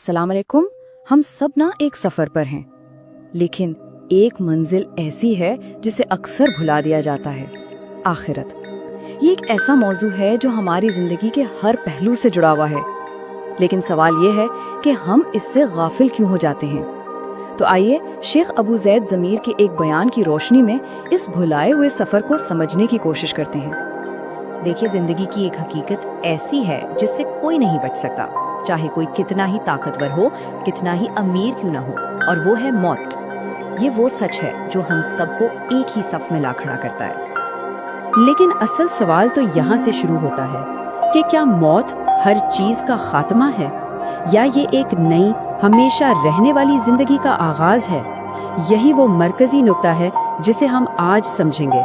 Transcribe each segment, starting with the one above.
अस्सलाम वालेकुम। हम सब ना एक सफ़र पर हैं, लेकिन एक मंजिल ऐसी है जिसे अक्सर भुला दिया जाता है, आखिरत। ये एक ऐसा मौजू है जो हमारी ज़िंदगी के हर पहलू से जुड़ा हुआ है, लेकिन सवाल ये है कि हम इससे गाफिल क्यों हो जाते हैं। तो आइए शेख अबू ज़ैद ज़मीर के एक बयान की रोशनी में इस भुलाए हुए सफ़र को समझने की कोशिश करते हैं। देखिए, जिंदगी की एक हकीकत ऐसी है जिससे कोई नहीं बच सकता, चाहे कोई कितना ही ताकतवर हो, कितना ही अमीर क्यों ना हो, और वो है मौत। ये वो सच है जो हम सबको एक ही सफ में ला खड़ा करता है। लेकिन असल सवाल तो यहाँ से शुरू होता है कि क्या मौत हर चीज़ का खात्मा है, या ये एक नई हमेशा रहने वाली जिंदगी का आगाज है। यही वो मरकजी नुक्ता है जिसे हम आज समझेंगे।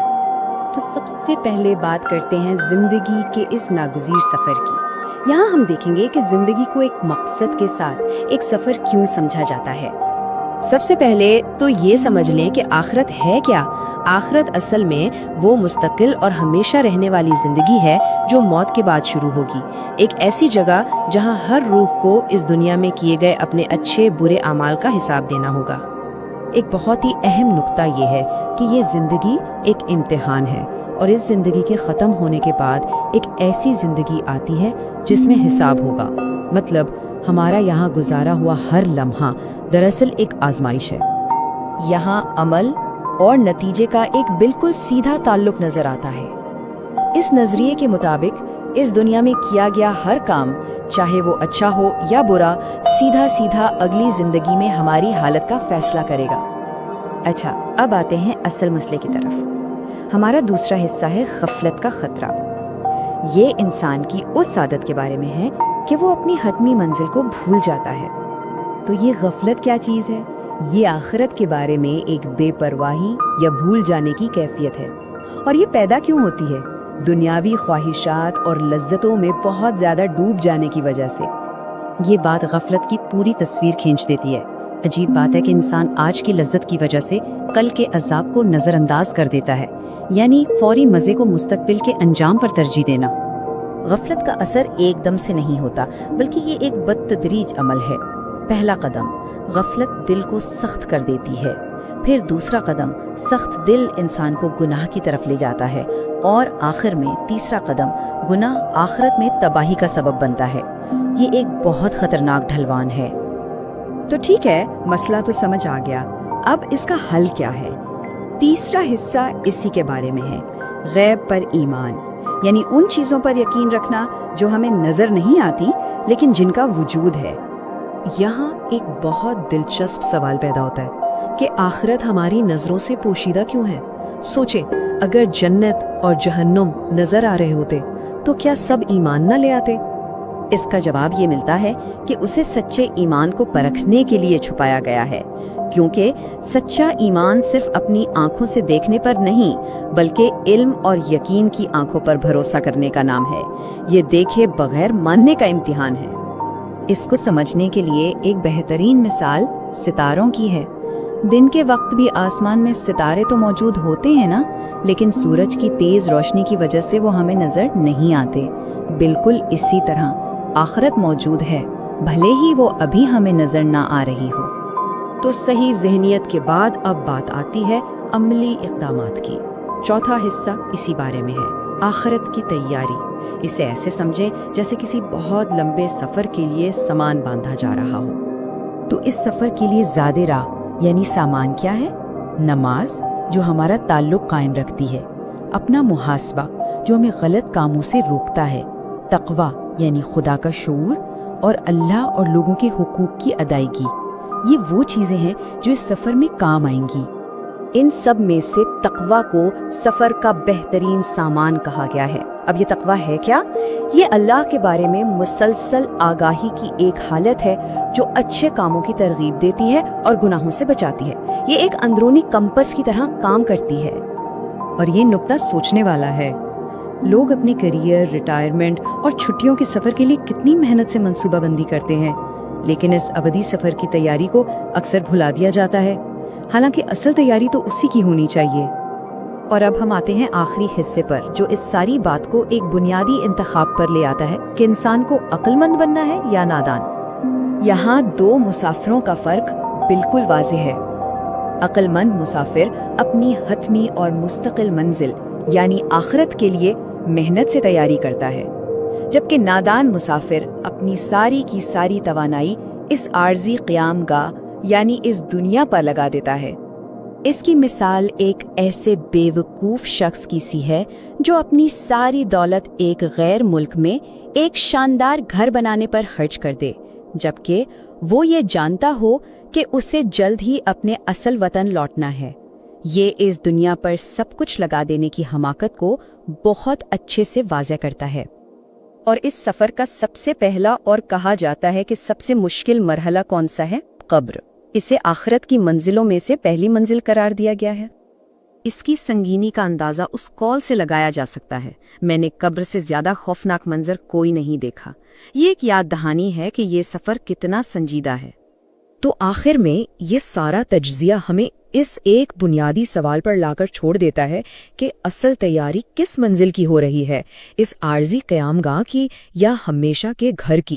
तो सबसे पहले बात करते हैं जिंदगी के इस नागुज़ीर सफ़र की। यहाँ हम देखेंगे कि जिंदगी को एक मकसद के साथ एक सफ़र क्यों समझा जाता है। सबसे पहले तो ये समझ लें कि आखिरत है क्या। आखिरत असल में वो मुस्तकिल और हमेशा रहने वाली जिंदगी है जो मौत के बाद शुरू होगी। एक ऐसी जगह जहाँ हर रूह को इस दुनिया में किए गए अपने अच्छे बुरे अमाल का हिसाब देना होगा। एक बहुत ही अहम नुक्ता ये है कि ये जिंदगी एक इम्तिहान है, और इस जिंदगी के ख़त्म होने के बाद एक ऐसी जिंदगी आती है जिसमें हिसाब होगा। मतलब हमारा यहाँ गुजारा हुआ हर लम्हा दरअसल एक आजमाइश है। यहाँ अमल और नतीजे का एक बिल्कुल सीधा ताल्लुक नजर आता है। इस नजरिए के मुताबिक इस दुनिया में किया गया हर काम, चाहे वो अच्छा हो या बुरा, सीधा सीधा अगली जिंदगी में हमारी हालत का फैसला करेगा। अच्छा, अब आते हैं असल मसले की तरफ। हमारा दूसरा हिस्सा है गफलत का खतरा। ये इंसान की उस आदत के बारे में है कि वो अपनी हतमी मंजिल को भूल जाता है। तो ये गफलत क्या चीज़ है? ये आखिरत के बारे में एक बेपरवाही या भूल जाने की कैफियत है। और ये पैदा क्यों होती है? दुनियावी ख्वाहिशात और लज्जतों में बहुत ज़्यादा डूब जाने की वजह से। ये बात गफलत की पूरी तस्वीर खींच देती है। अजीब बात है कि इंसान आज की लज्जत की वजह से कल के अजाब को नज़रअंदाज कर देता है, यानी फौरी मज़े को मुस्तकबिल के अंजाम पर तरजीह देना। गफलत का असर एकदम से नहीं होता, बल्कि ये एक बदतदरीज अमल है। पहला कदम, गफलत दिल को सख्त कर देती है। फिर दूसरा कदम, सख्त दिल इंसान को गुनाह की तरफ ले जाता है। और आखिर में तीसरा कदम, गुनाह आखिरत में तबाही का सबब बनता है। ये एक बहुत खतरनाक ढलवान है। तो ठीक है, मसला तो समझ आ गया। अब इसका हल क्या है? तीसरा हिस्सा इसी के बारे में है, गैब पर ईमान, यानी उन चीज़ों पर यकीन रखना जो हमें नज़र नहीं आती लेकिन जिनका वजूद है। यहाँ एक बहुत दिलचस्प सवाल पैदा होता है कि आखिरत हमारी नज़रों से पोशीदा क्यों है। सोचे, अगर जन्नत और जहन्नुम नज़र आ रहे होते तो क्या सब ईमान न ले आते? इसका जवाब ये मिलता है कि उसे सच्चे ईमान को परखने के लिए छुपाया गया है, क्योंकि सच्चा ईमान सिर्फ अपनी आंखों से देखने पर नहीं, बल्कि इल्म और यकीन की आंखों पर भरोसा करने का नाम है। ये देखे बगैर मानने का इम्तिहान है। इसको समझने के लिए एक बेहतरीन मिसाल सितारों की है। दिन के वक्त भी आसमान में सितारे तो मौजूद होते हैं ना, लेकिन सूरज की तेज रोशनी की वजह से वो हमें नजर नहीं आते। बिल्कुल इसी तरह आखिरत मौजूद है, भले ही वो अभी हमें नजर ना आ रही हो। तो सही ज़हनियत के बाद अब बात आती है अमली इक़दामात की। चौथा हिस्सा इसी बारे में है, आखिरत की तैयारी। इसे ऐसे समझें जैसे किसी बहुत लंबे सफ़र के लिए सामान बांधा जा रहा हो। तो इस सफ़र के लिए ज़ादे राह यानी सामान क्या है? नमाज, जो हमारा ताल्लुक़ कायम रखती है। अपना मुहासबा, जो हमें गलत कामों से रोकता है। तक़वा यानी खुदा का शऊर, और अल्लाह और लोगों के हुकूक की अदायगी। ये वो चीज़ें हैं जो इस सफ़र में काम आएंगी। इन सब में से तक़वा को सफ़र का बेहतरीन सामान कहा गया है। अब ये तक़वा है क्या? ये अल्लाह के बारे में मुसलसल आगाही की एक हालत है जो अच्छे कामों की तरगीब देती है और गुनाहों से बचाती है। ये एक अंदरूनी कंपस की तरह काम करती है। और ये नुक्ता सोचने वाला है। लोग अपने करियर, रिटायरमेंट और छुट्टियों के सफ़र के लिए कितनी मेहनत से मंसूबाबंदी करते हैं, लेकिन इस अवधि सफ़र की तैयारी को अक्सर भुला दिया जाता है। हालांकि असल तैयारी तो उसी की होनी चाहिए। और अब हम आते हैं आखिरी हिस्से पर, जो इस सारी बात को एक बुनियादी इंतखाब पर ले आता है कि इंसान को अक्लमंद बनना है या नादान। یہاں دو مسافروں کا فرق بالکل واضح ہے۔ عقل مند مسافر اپنی حتمی اور مستقل منزل یعنی آخرت کے لیے محنت سے تیاری کرتا ہے، جبکہ نادان مسافر اپنی ساری کی ساری توانائی اس عارضی قیام گاہ یعنی اس دنیا پر لگا دیتا ہے۔ اس کی مثال ایک ایسے بے وقوف شخص کی سی ہے جو اپنی ساری دولت ایک غیر ملک میں ایک شاندار گھر بنانے پر خرچ کر دے، جبکہ وہ یہ جانتا ہو کہ اسے جلد ہی اپنے اصل وطن لوٹنا ہے۔ یہ اس دنیا پر سب کچھ لگا دینے کی حماقت کو بہت اچھے سے واضح کرتا ہے۔ اور اس سفر کا سب سے پہلا اور کہا جاتا ہے کہ سب سے مشکل مرحلہ کون سا ہے؟ قبر۔ اسے آخرت کی منزلوں میں سے پہلی منزل قرار دیا گیا ہے۔ اس کی سنگینی کا اندازہ اس قول سے لگایا جا سکتا ہے، میں نے قبر سے زیادہ خوفناک منظر کوئی نہیں دیکھا۔ یہ ایک یاد دہانی ہے کہ یہ سفر کتنا سنجیدہ ہے۔ تو آخر میں یہ سارا تجزیہ ہمیں اس ایک بنیادی سوال پر لا کر چھوڑ دیتا ہے کہ اصل تیاری کس منزل کی ہو رہی ہے، اس عارضی قیام گاہ کی یا ہمیشہ کے گھر کی؟